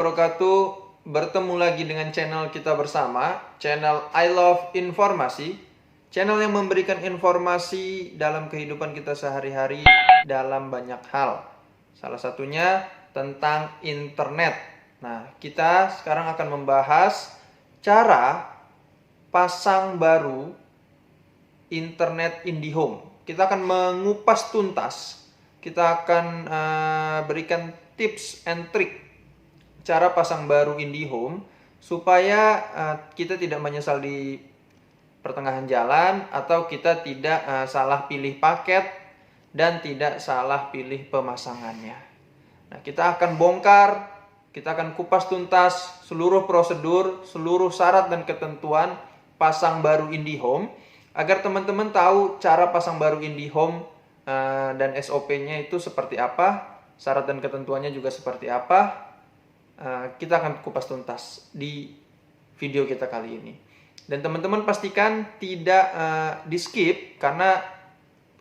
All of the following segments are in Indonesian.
Wabarakatuh. Bertemu lagi dengan channel kita bersama, channel I Love Informasi, channel yang memberikan informasi dalam kehidupan kita sehari-hari dalam banyak hal. Salah satunya tentang internet. Nah, kita sekarang akan membahas cara pasang baru internet IndiHome. Kita akan mengupas tuntas. Kita akan berikan tips and trick cara pasang baru IndiHome supaya kita tidak menyesal di pertengahan jalan atau kita tidak salah pilih paket dan tidak salah pilih pemasangannya. Nah, kita akan bongkar, kita akan kupas tuntas seluruh prosedur, seluruh syarat dan ketentuan pasang baru IndiHome agar teman-teman tahu cara pasang baru IndiHome dan SOP-nya itu seperti apa, syarat dan ketentuannya juga seperti apa. Kita akan kupas tuntas di video kita kali ini. Dan teman-teman pastikan tidak di skip, karena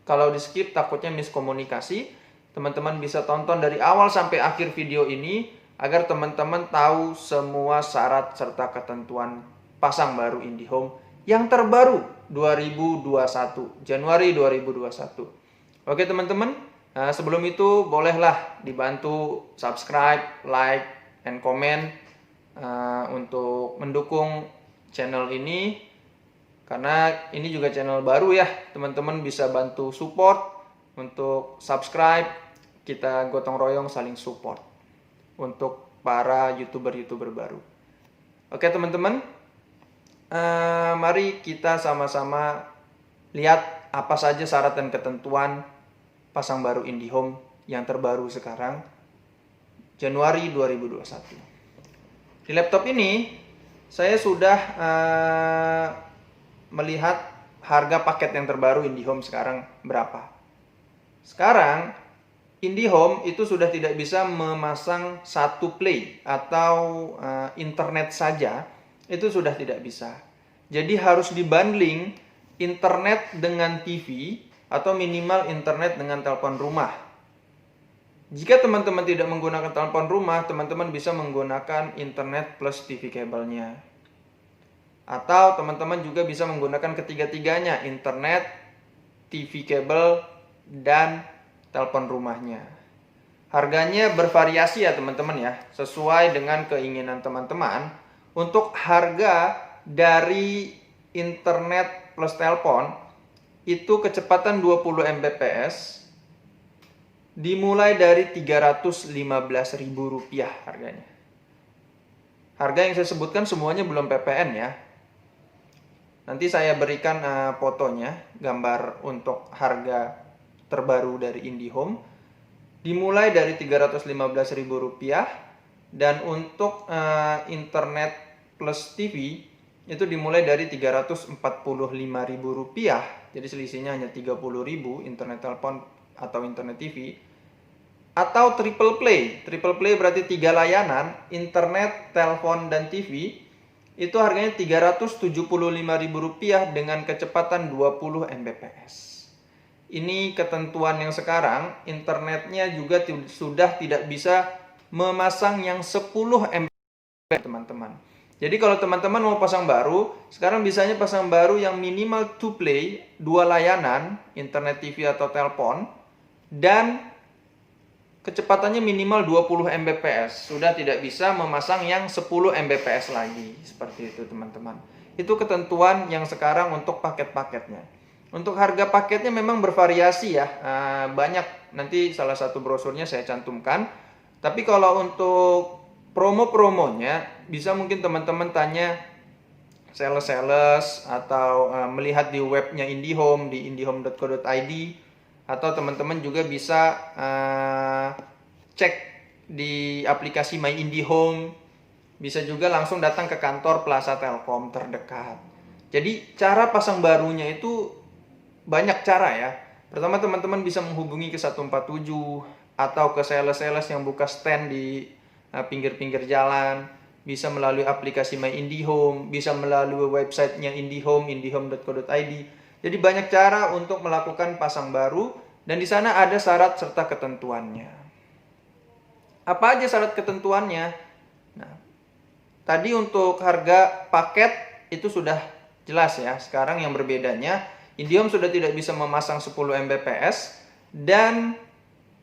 kalau di skip takutnya miskomunikasi. Teman-teman bisa tonton dari awal sampai akhir video ini agar teman-teman tahu semua syarat serta ketentuan pasang baru IndiHome yang terbaru 2021, Januari 2021. Oke teman-teman, sebelum itu bolehlah dibantu subscribe, like, and comment untuk mendukung channel ini, karena ini juga channel baru ya. Teman-teman bisa bantu support untuk subscribe, kita gotong royong saling support untuk para youtuber baru. Oke teman-teman, mari kita sama-sama lihat apa saja syarat dan ketentuan pasang baru IndiHome yang terbaru sekarang Januari 2021. Di laptop ini saya sudah melihat harga paket yang terbaru IndiHome sekarang berapa. Sekarang IndiHome itu sudah tidak bisa memasang satu play atau internet saja, itu sudah tidak bisa. Jadi harus dibundling internet dengan TV atau minimal internet dengan telepon rumah. Jika teman-teman tidak menggunakan telepon rumah, teman-teman bisa menggunakan internet plus TV kabelnya. Atau teman-teman juga bisa menggunakan ketiga-tiganya, internet, TV kabel, dan telepon rumahnya. Harganya bervariasi ya teman-teman ya, sesuai dengan keinginan teman-teman. Untuk harga dari internet plus telepon, itu kecepatan 20 Mbps, dimulai dari Rp315.000 harganya. Harga yang saya sebutkan semuanya belum PPN ya. Nanti saya berikan fotonya, gambar untuk harga terbaru dari IndiHome. Dimulai dari Rp315.000, dan untuk internet plus TV itu dimulai dari Rp345.000. Jadi selisihnya hanya Rp30.000 internet telepon atau internet TV. Atau triple play. Triple play berarti 3 layanan, internet, telepon, dan TV. Itu harganya Rp375.000 dengan kecepatan 20 Mbps. Ini ketentuan yang sekarang, internetnya juga sudah tidak bisa memasang yang 10 Mbps teman-teman. Jadi kalau teman-teman mau pasang baru, sekarang bisanya pasang baru yang minimal 2 play, 2 layanan, internet, TV, atau telepon, dan kecepatannya minimal 20 Mbps. Sudah tidak bisa memasang yang 10 Mbps lagi. Seperti itu teman-teman. Itu ketentuan yang sekarang untuk paket-paketnya. Untuk harga paketnya memang bervariasi ya. Banyak, nanti salah satu brosurnya saya cantumkan. Tapi kalau untuk promo-promonya, bisa mungkin teman-teman tanya sales-sales atau melihat di webnya IndiHome, di indihome.co.id. Atau teman-teman juga bisa cek di aplikasi My IndiHome. Bisa juga langsung datang ke kantor Plaza Telkom terdekat. Jadi cara pasang barunya itu banyak cara ya. Pertama teman-teman bisa menghubungi ke 147 atau ke sales-sales yang buka stand di pinggir-pinggir jalan. Bisa melalui aplikasi My IndiHome, bisa melalui websitenya IndiHome, indihome.co.id. Jadi banyak cara untuk melakukan pasang baru, dan di sana ada syarat serta ketentuannya. Apa aja syarat ketentuannya? Nah, tadi untuk harga paket itu sudah jelas ya. Sekarang yang berbedanya, IndiHome sudah tidak bisa memasang 10 Mbps dan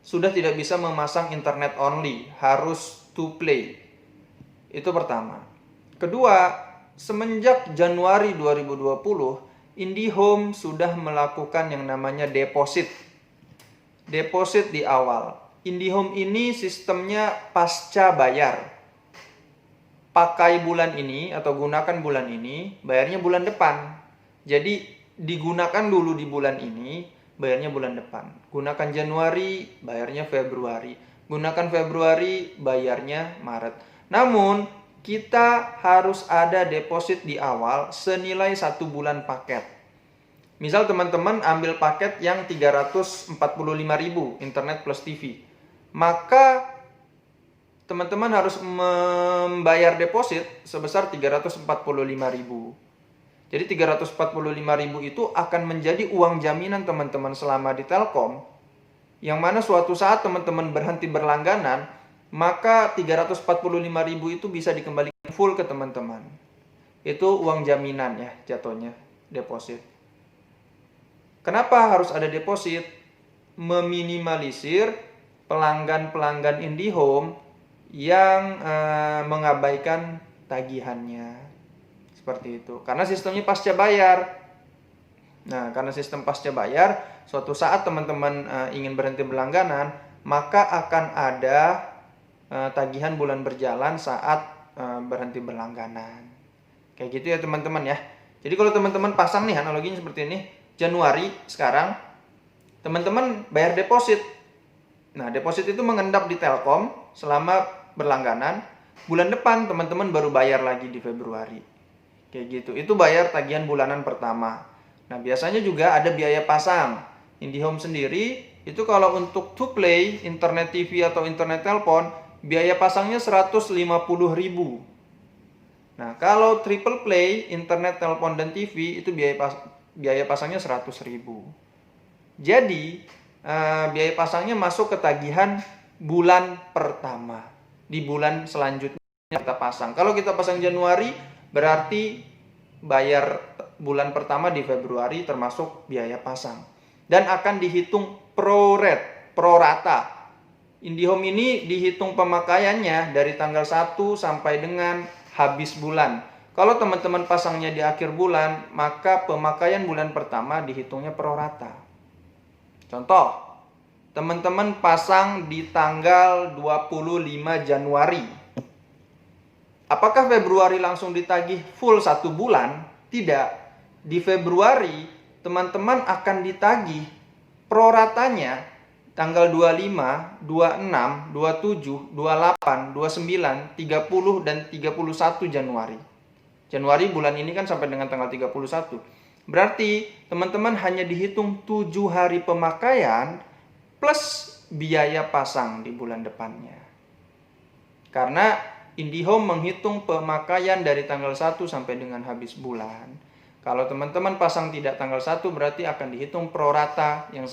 sudah tidak bisa memasang internet only, harus to play. Itu pertama. Kedua, semenjak Januari 2020, IndiHome sudah melakukan yang namanya deposit. Deposit di awal. IndiHome ini sistemnya pasca bayar. Pakai bulan ini atau gunakan bulan ini, bayarnya bulan depan. Jadi digunakan dulu di bulan ini, bayarnya bulan depan. Gunakan Januari, bayarnya Februari. Gunakan Februari, bayarnya Maret. Namun, kita harus ada deposit di awal senilai 1 bulan paket. Misal teman-teman ambil paket yang 345.000 internet plus TV. Maka teman-teman harus membayar deposit sebesar 345.000. Jadi 345.000 itu akan menjadi uang jaminan teman-teman selama di Telkom, yang mana suatu saat teman-teman berhenti berlangganan, maka 345.000 itu bisa dikembalikan full ke teman-teman. Itu uang jaminan ya jatuhnya, deposit. Kenapa harus ada deposit? Meminimalisir pelanggan-pelanggan IndiHome yang mengabaikan tagihannya. Seperti itu. Karena sistemnya pasca bayar. Nah, karena sistem pasca bayar, suatu saat teman-teman ingin berhenti berlangganan, maka akan ada tagihan bulan berjalan saat berhenti berlangganan. Kayak gitu ya teman-teman ya. Jadi kalau teman-teman pasang nih analoginya seperti ini, Januari sekarang teman-teman bayar deposit. Nah, deposit itu mengendap di Telkom selama berlangganan. Bulan depan teman-teman baru bayar lagi di Februari. Kayak gitu. Itu bayar tagihan bulanan pertama. Nah, biasanya juga ada biaya pasang. IndiHome sendiri itu kalau untuk to play internet TV atau internet telepon, biaya pasangnya 150.000. Nah, kalau triple play internet telepon dan TV itu biaya pasangnya 100.000. Jadi biaya pasangnya masuk ke tagihan bulan pertama. Di bulan selanjutnya kita pasang. Kalau kita pasang Januari, berarti bayar bulan pertama di Februari termasuk biaya pasang. Dan akan dihitung pro rata. IndiHome ini dihitung pemakaiannya dari tanggal 1 sampai dengan habis bulan. Kalau teman-teman pasangnya di akhir bulan, maka pemakaian bulan pertama dihitungnya pro rata. Contoh, teman-teman pasang di tanggal 25 Januari. Apakah Februari langsung ditagih full 1 bulan? Tidak. Di Februari, teman-teman akan ditagih pro ratanya tanggal 25, 26, 27, 28, 29, 30, dan 31 Januari. Januari bulan ini kan sampai dengan tanggal 31. Berarti teman-teman hanya dihitung 7 hari pemakaian plus biaya pasang di bulan depannya. Karena IndiHome menghitung pemakaian dari tanggal 1 sampai dengan habis bulan. Kalau teman-teman pasang tidak tanggal 1 berarti akan dihitung pro rata, yang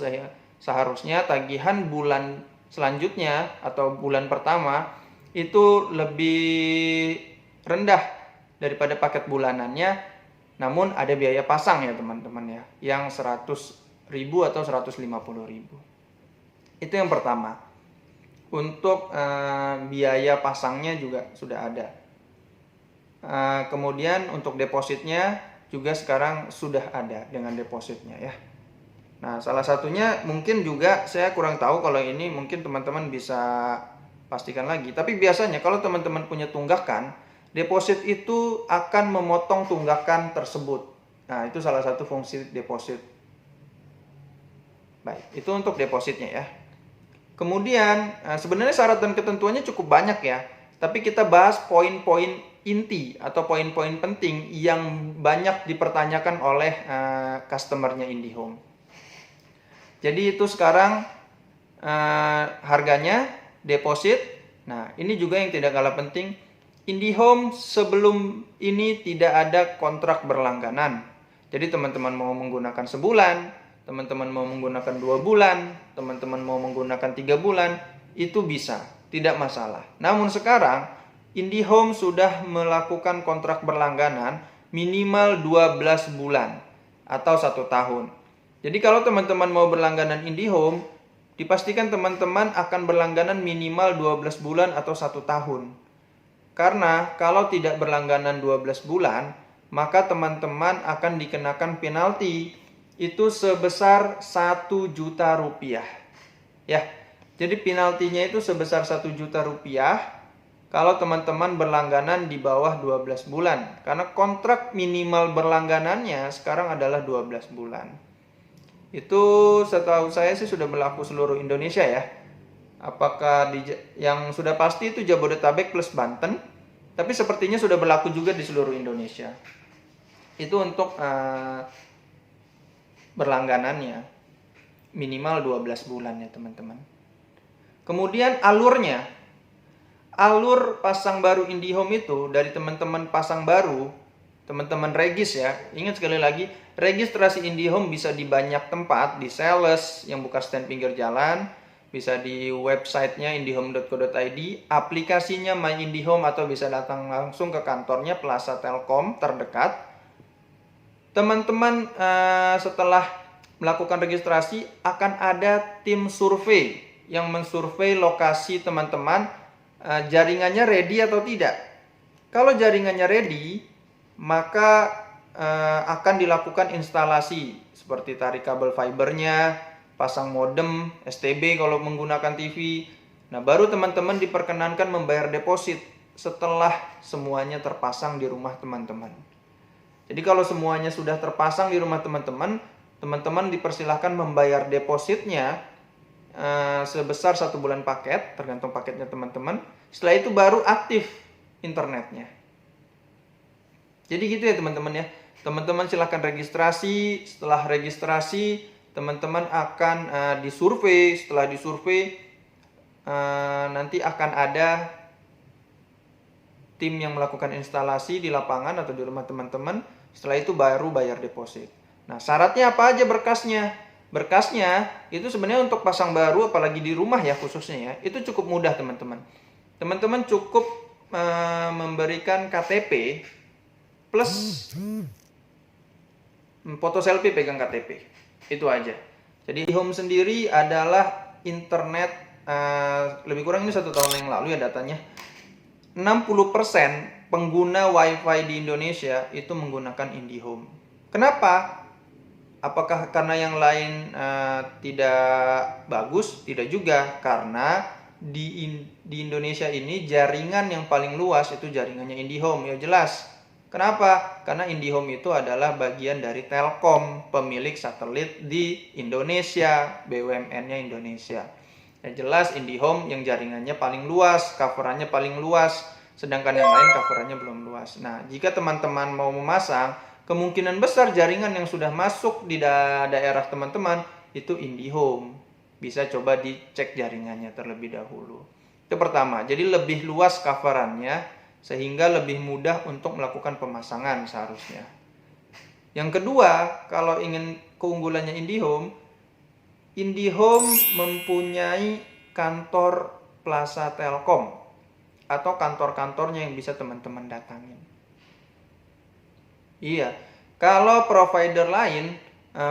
seharusnya tagihan bulan selanjutnya atau bulan pertama itu lebih rendah daripada paket bulanannya, namun ada biaya pasang ya teman-teman ya, yang 100.000 atau 150.000. Itu yang pertama. Untuk biaya pasangnya juga sudah ada. Kemudian untuk depositnya juga sekarang sudah ada dengan depositnya ya. Nah, salah satunya mungkin juga saya kurang tahu, kalau ini mungkin teman-teman bisa pastikan lagi. Tapi biasanya kalau teman-teman punya tunggakan, deposit itu akan memotong tunggakan tersebut. Nah, itu salah satu fungsi deposit. Baik, itu untuk depositnya ya. Kemudian sebenarnya syarat dan ketentuannya cukup banyak ya. Tapi kita bahas poin-poin inti atau poin-poin penting yang banyak dipertanyakan oleh customernya IndiHome. Jadi itu sekarang harganya, deposit. Nah, ini juga yang tidak kalah penting. IndiHome sebelum ini tidak ada kontrak berlangganan. Jadi teman-teman mau menggunakan sebulan, teman-teman mau menggunakan 2 bulan, teman-teman mau menggunakan 3 bulan, itu bisa, tidak masalah. Namun sekarang IndiHome sudah melakukan kontrak berlangganan minimal 12 bulan atau 1 tahun. Jadi kalau teman-teman mau berlangganan IndiHome, dipastikan teman-teman akan berlangganan minimal 12 bulan atau 1 tahun. Karena kalau tidak berlangganan 12 bulan, maka teman-teman akan dikenakan penalti itu sebesar 1 juta rupiah. Ya, jadi penaltinya itu sebesar 1 juta rupiah kalau teman-teman berlangganan di bawah 12 bulan. Karena kontrak minimal berlangganannya sekarang adalah 12 bulan. Itu setahu saya sih sudah berlaku seluruh Indonesia ya. Apakah yang sudah pasti itu Jabodetabek plus Banten, tapi sepertinya sudah berlaku juga di seluruh Indonesia. Itu untuk berlangganannya minimal 12 bulan ya teman-teman. Kemudian alurnya, alur pasang baru IndiHome itu dari teman-teman pasang baru, teman-teman regis ya. Ingat sekali lagi, registrasi IndiHome bisa di banyak tempat, di sales yang buka stand pinggir jalan, bisa di websitenya indihome.co.id, aplikasinya My IndiHome, atau bisa datang langsung ke kantornya Plaza Telkom terdekat. Teman-teman setelah melakukan registrasi akan ada tim survei yang mensurvei lokasi teman-teman, jaringannya ready atau tidak. Kalau jaringannya ready, maka akan dilakukan instalasi seperti tarik kabel fibernya, pasang modem, STB kalau menggunakan TV. Nah, baru teman-teman diperkenankan membayar deposit setelah semuanya terpasang di rumah teman-teman. Jadi kalau semuanya sudah terpasang di rumah teman-teman, teman-teman dipersilahkan membayar depositnya sebesar 1 bulan paket, tergantung paketnya teman-teman. Setelah itu baru aktif internetnya. Jadi gitu ya teman-teman ya. Teman-teman silahkan registrasi. Setelah registrasi, teman-teman akan disurvei. Setelah disurvei, nanti akan ada tim yang melakukan instalasi di lapangan atau di rumah teman-teman. Setelah itu baru bayar deposit. Nah, syaratnya apa aja berkasnya? Berkasnya itu sebenarnya untuk pasang baru, apalagi di rumah ya khususnya ya, itu cukup mudah teman-teman. Teman-teman cukup memberikan KTP plus foto selfie pegang KTP. Itu aja. Jadi IndiHome sendiri adalah internet, lebih kurang ini 1 tahun yang lalu ya datanya, 60% pengguna WiFi di Indonesia itu menggunakan IndiHome. Kenapa? Apakah karena yang lain tidak bagus? Tidak juga, karena di Indonesia ini jaringan yang paling luas itu jaringannya IndiHome, ya jelas. Kenapa? Karena IndiHome itu adalah bagian dari Telkom, pemilik satelit di Indonesia, BUMN-nya Indonesia. Ya jelas IndiHome yang jaringannya paling luas, coverannya paling luas, sedangkan yang lain coverannya belum luas. Nah, jika teman-teman mau memasang, kemungkinan besar jaringan yang sudah masuk di daerah teman-teman itu IndiHome. Bisa coba dicek jaringannya terlebih dahulu. Itu pertama, jadi lebih luas coverannya sehingga lebih mudah untuk melakukan pemasangan seharusnya. Yang kedua, kalau ingin keunggulannya IndiHome, IndiHome mempunyai kantor Plaza Telkom atau kantor-kantornya yang bisa teman-teman datangin. Iya, kalau provider lain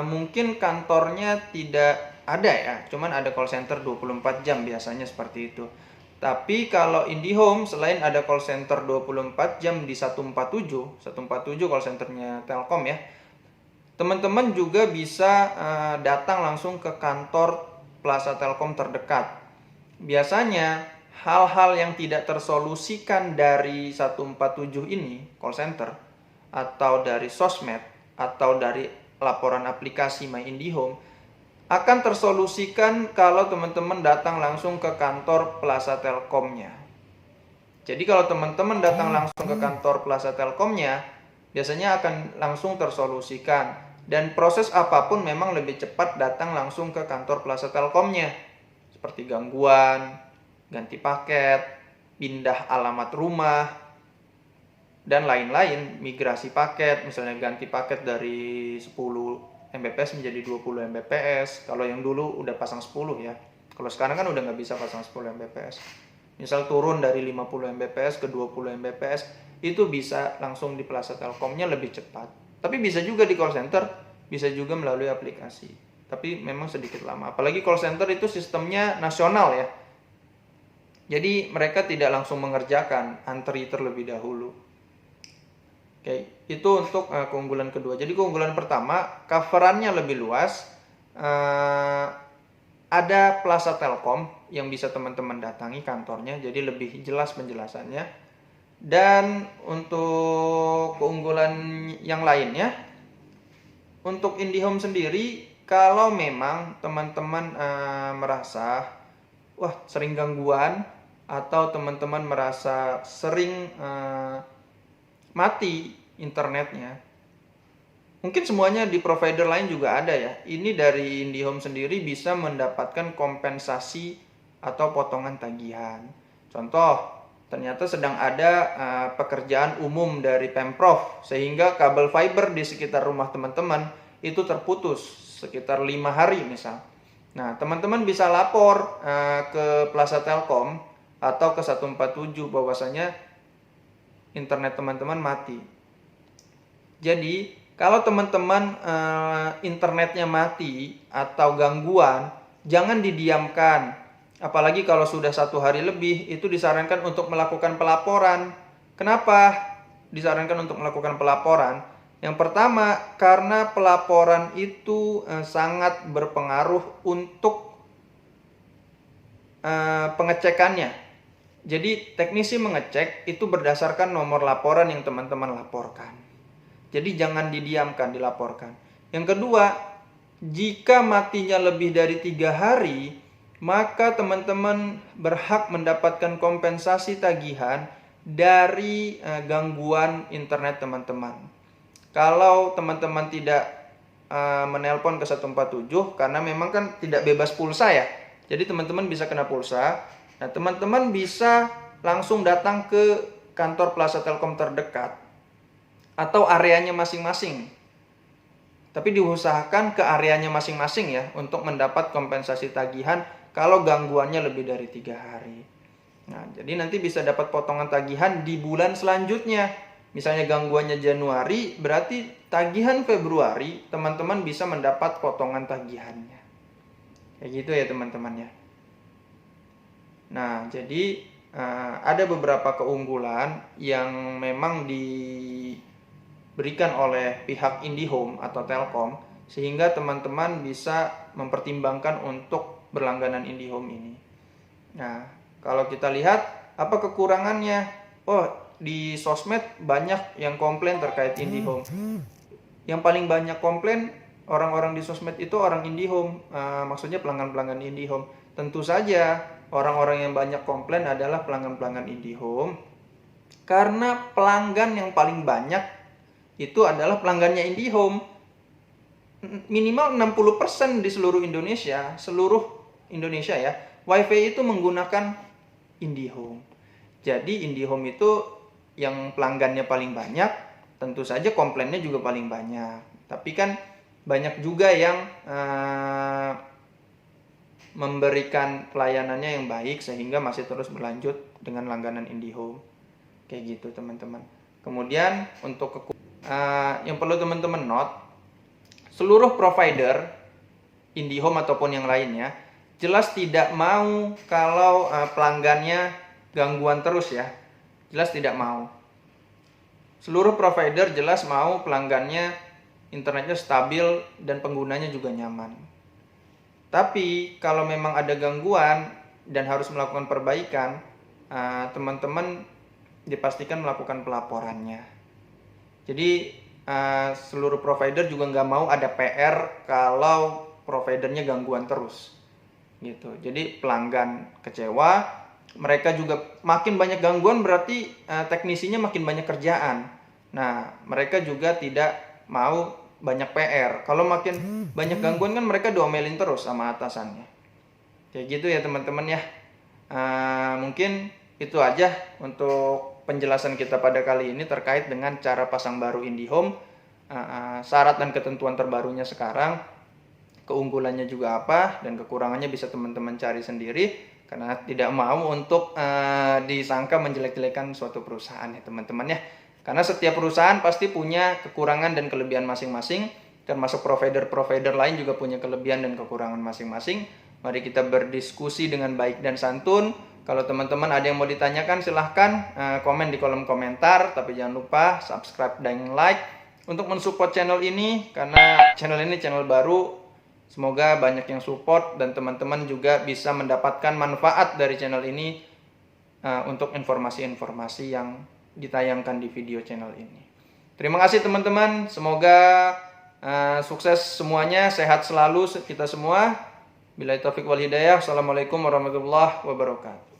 mungkin kantornya tidak ada ya, cuman ada call center 24 jam biasanya seperti itu. Tapi kalau IndiHome selain ada call center 24 jam di 147 call centernya Telkom ya, teman-teman juga bisa datang langsung ke kantor Plaza Telkom terdekat. Biasanya hal-hal yang tidak tersolusikan dari 147 ini, call center, atau dari sosmed, atau dari laporan aplikasi My IndiHome, akan tersolusikan kalau teman-teman datang langsung ke kantor Plaza Telkomnya. Jadi kalau teman-teman datang langsung ke kantor Plaza Telkomnya, biasanya akan langsung tersolusikan. Dan proses apapun memang lebih cepat datang langsung ke kantor Plaza Telkomnya. Seperti gangguan, ganti paket, pindah alamat rumah, dan lain-lain, migrasi paket, misalnya ganti paket dari 10 Mbps menjadi 20 Mbps. Kalau yang dulu udah pasang 10 ya. Kalau sekarang kan udah nggak bisa pasang 10 Mbps. Misal turun dari 50 Mbps ke 20 Mbps, itu bisa langsung di Plaza Telkomnya lebih cepat. Tapi bisa juga di call center, bisa juga melalui aplikasi. Tapi memang sedikit lama. Apalagi call center itu sistemnya nasional ya. Jadi mereka tidak langsung mengerjakan, antri terlebih dahulu. Oke, itu untuk keunggulan kedua. Jadi keunggulan pertama, coverannya lebih luas. Ada Plaza Telkom yang bisa teman-teman datangi kantornya, jadi lebih jelas penjelasannya. Dan untuk keunggulan yang lainnya, untuk IndiHome sendiri, kalau memang teman-teman merasa wah sering gangguan, atau teman-teman merasa sering mati internetnya, mungkin semuanya di provider lain juga ada ya. Ini dari IndiHome sendiri bisa mendapatkan kompensasi atau potongan tagihan. Contoh, ternyata sedang ada pekerjaan umum dari Pemprov, sehingga kabel fiber di sekitar rumah teman-teman itu terputus sekitar 5 hari misal. Nah, teman-teman bisa lapor ke Plaza Telkom atau ke 147 bahwasanya internet teman-teman mati. Jadi kalau teman-teman internetnya mati atau gangguan, jangan didiamkan. Apalagi kalau sudah 1 hari lebih, itu disarankan untuk melakukan pelaporan. Kenapa disarankan untuk melakukan pelaporan? Yang pertama, karena pelaporan itu sangat berpengaruh untuk pengecekannya. Jadi teknisi mengecek itu berdasarkan nomor laporan yang teman-teman laporkan. Jadi jangan didiamkan, dilaporkan. Yang kedua, jika matinya lebih dari 3 hari, maka teman-teman berhak mendapatkan kompensasi tagihan dari gangguan internet teman-teman. Kalau teman-teman tidak menelpon ke 147, karena memang kan tidak bebas pulsa ya. Jadi teman-teman bisa kena pulsa. Nah, teman-teman bisa langsung datang ke kantor Plaza Telkom terdekat atau areanya masing-masing. Tapi diusahakan ke areanya masing-masing ya, untuk mendapat kompensasi tagihan kalau gangguannya lebih dari 3 hari. Nah, jadi nanti bisa dapat potongan tagihan di bulan selanjutnya. Misalnya gangguannya Januari, berarti tagihan Februari teman-teman bisa mendapat potongan tagihannya. Kayak gitu ya teman-teman ya. Nah, jadi ada beberapa keunggulan yang memang diberikan oleh pihak IndiHome atau Telkom, sehingga teman-teman bisa mempertimbangkan untuk berlangganan IndiHome ini. Nah, kalau kita lihat apa kekurangannya? Oh, di sosmed banyak yang komplain terkait IndiHome. Yang paling banyak komplain orang-orang di sosmed itu orang IndiHome, maksudnya pelanggan-pelanggan IndiHome. Tentu saja orang-orang yang banyak komplain adalah pelanggan-pelanggan IndiHome, karena pelanggan yang paling banyak itu adalah pelanggannya IndiHome. Minimal 60% di seluruh Indonesia ya, WiFi itu menggunakan IndiHome. Jadi IndiHome itu yang pelanggannya paling banyak, tentu saja komplainnya juga paling banyak. Tapi kan banyak juga yang memberikan pelayanannya yang baik sehingga masih terus berlanjut dengan langganan IndiHome. Kayak gitu teman-teman. Kemudian untuk yang perlu teman-teman note, seluruh provider IndiHome ataupun yang lainnya jelas tidak mau kalau pelanggannya gangguan terus ya. Jelas tidak mau. Seluruh provider jelas mau pelanggannya internetnya stabil dan penggunanya juga nyaman. Tapi kalau memang ada gangguan dan harus melakukan perbaikan, teman-teman dipastikan melakukan pelaporannya. Jadi seluruh provider juga nggak mau ada PR kalau providernya gangguan terus, gitu. Jadi pelanggan kecewa, mereka juga makin banyak gangguan, berarti teknisinya makin banyak kerjaan. Nah, mereka juga tidak mau banyak PR. Kalau makin banyak gangguan kan mereka diomelin terus sama atasannya. Kayak gitu ya teman-teman ya. Mungkin itu aja untuk penjelasan kita pada kali ini terkait dengan cara pasang baru IndiHome, syarat dan ketentuan terbarunya sekarang, keunggulannya juga apa, dan kekurangannya bisa teman-teman cari sendiri. karena tidak mau untuk disangka menjelek-jelekan suatu perusahaan ya teman-teman ya. Karena setiap perusahaan pasti punya kekurangan dan kelebihan masing-masing, termasuk provider-provider lain juga punya kelebihan dan kekurangan masing-masing. Mari kita berdiskusi dengan baik dan santun. Kalau teman-teman ada yang mau ditanyakan silahkan komen di kolom komentar. Tapi jangan lupa subscribe dan like untuk mensupport channel ini, karena channel ini channel baru. Semoga banyak yang support dan teman-teman juga bisa mendapatkan manfaat dari channel ini untuk informasi-informasi yang ditayangkan di video channel ini. Terima kasih teman-teman. Semoga sukses semuanya, sehat selalu kita semua. Billahi taufiq wal hidayah. Assalamualaikum warahmatullahi wabarakatuh.